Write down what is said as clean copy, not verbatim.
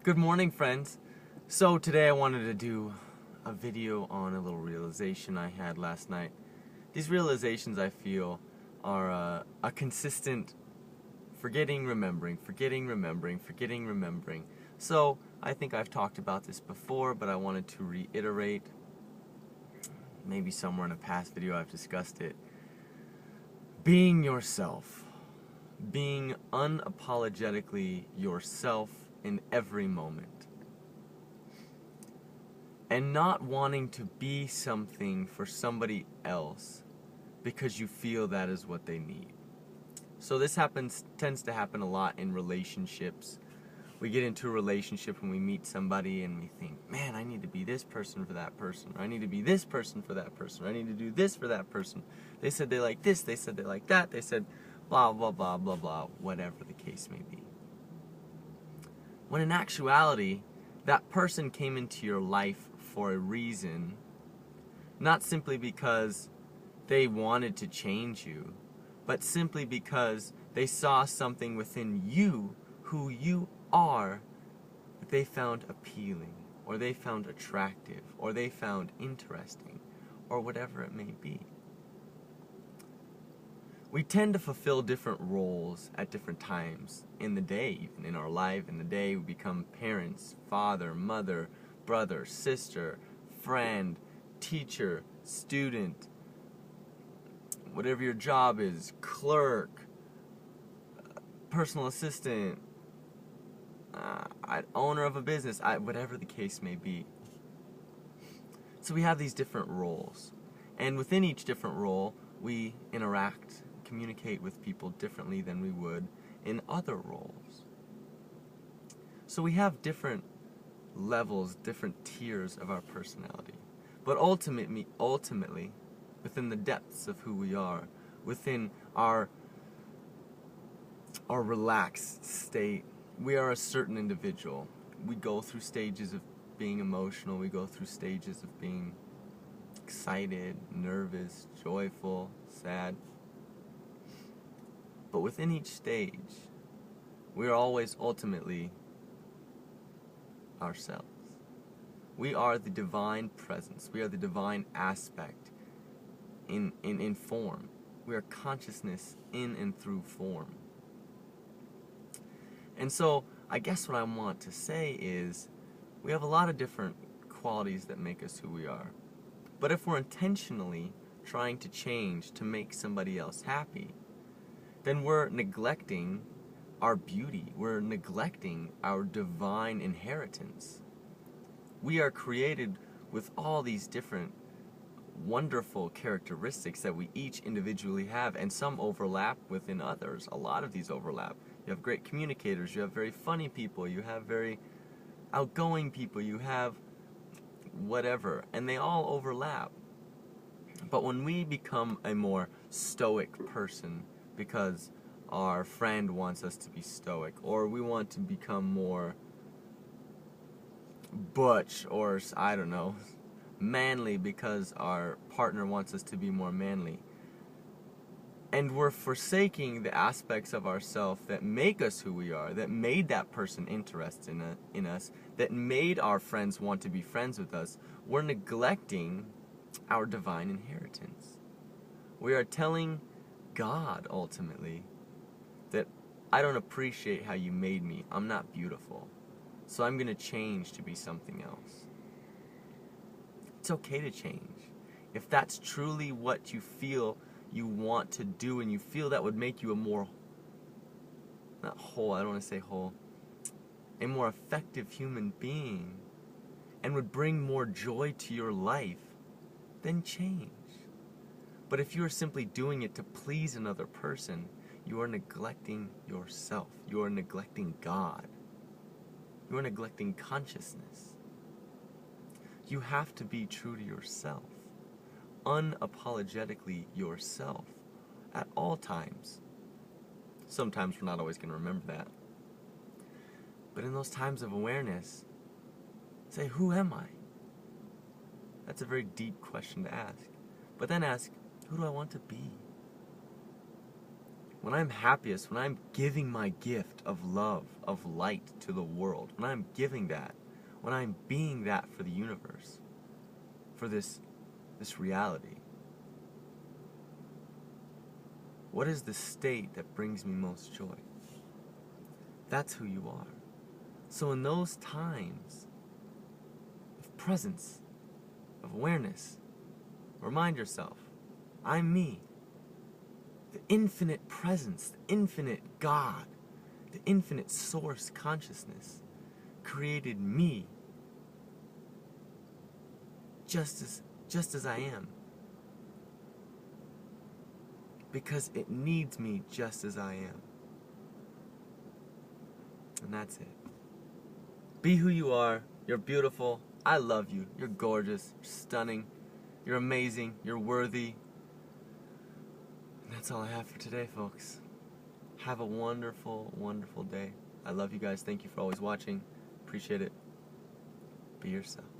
Good morning, friends. So today I wanted to do a video on a little realization I had last night. These realizations I feel are a consistent forgetting, remembering, forgetting, remembering, forgetting, remembering. So I think I've talked about this before, but I wanted to reiterate. Maybe somewhere in a past video I've discussed it. Being yourself. Being unapologetically yourself in every moment. And not wanting to be something for somebody else because you feel that is what they need. So this tends to happen a lot in relationships. We get into a relationship and we meet somebody and we think, man, I need to be this person for that person, or I need to be this person for that person, or I need to do this for that person. They said they like this, they said they like that, they said blah, blah, blah, blah, blah, whatever the case may be. When in actuality, that person came into your life for a reason, not simply because they wanted to change you, but simply because they saw something within you, who you are, that they found appealing, or they found attractive, or they found interesting, or whatever it may be. We tend to fulfill different roles at different times in the day, even in our life. In the day, we become parents, father, mother, brother, sister, friend, teacher, student, whatever your job is, clerk, personal assistant, owner of a business, whatever the case may be. So we have these different roles. And within each different role, we interact, communicate with people differently than we would in other roles. So we have different levels, different tiers of our personality. But ultimately, within the depths of who we are, within our relaxed state, we are a certain individual. We go through stages of being emotional, we go through stages of being excited, nervous, joyful, sad. But within each stage, we are always ultimately ourselves. We are the divine presence. We are the divine aspect in form. We are consciousness in and through form. And so, I guess what I want to say is, we have a lot of different qualities that make us who we are. But if we're intentionally trying to change to make somebody else happy, then we're neglecting our beauty. We're neglecting our divine inheritance. We are created with all these different wonderful characteristics that we each individually have, and some overlap within others. A lot of these overlap. You have great communicators, you have very funny people, you have very outgoing people, you have whatever, and they all overlap. But when we become a more stoic person because our friend wants us to be stoic, or we want to become more butch, or I don't know, manly because our partner wants us to be more manly, and we're forsaking the aspects of ourselves that make us who we are, that made that person interested in us, that made our friends want to be friends with us, we're neglecting our divine inheritance. We are telling God, ultimately, that I don't appreciate how you made me. I'm not beautiful. So I'm going to change to be something else. It's okay to change. If that's truly what you feel you want to do, and you feel that would make you a more, not whole, I don't want to say whole, a more effective human being, and would bring more joy to your life, then change. But if you are simply doing it to please another person, you are neglecting yourself. You are neglecting God. You are neglecting consciousness. You have to be true to yourself. Unapologetically yourself at all times. Sometimes we're not always going to remember that. But in those times of awareness, say, who am I? That's a very deep question to ask. But then ask, who do I want to be? when I'm happiest, when I'm giving my gift of love, of light to the world, when I'm giving that, when I'm being that for the universe, for this reality, what is the state that brings me most joy? That's who you are. So in those times of presence, of awareness, remind yourself, I'm me. The infinite presence, the infinite God, the infinite source consciousness created me just as I am. Because it needs me just as I am. And that's it. Be who you are. You're beautiful. I love you. You're gorgeous. You're stunning. You're amazing. You're worthy. And that's all I have for today, folks. Have a wonderful, wonderful day. I love you guys. Thank you for always watching. Appreciate it. Be yourself.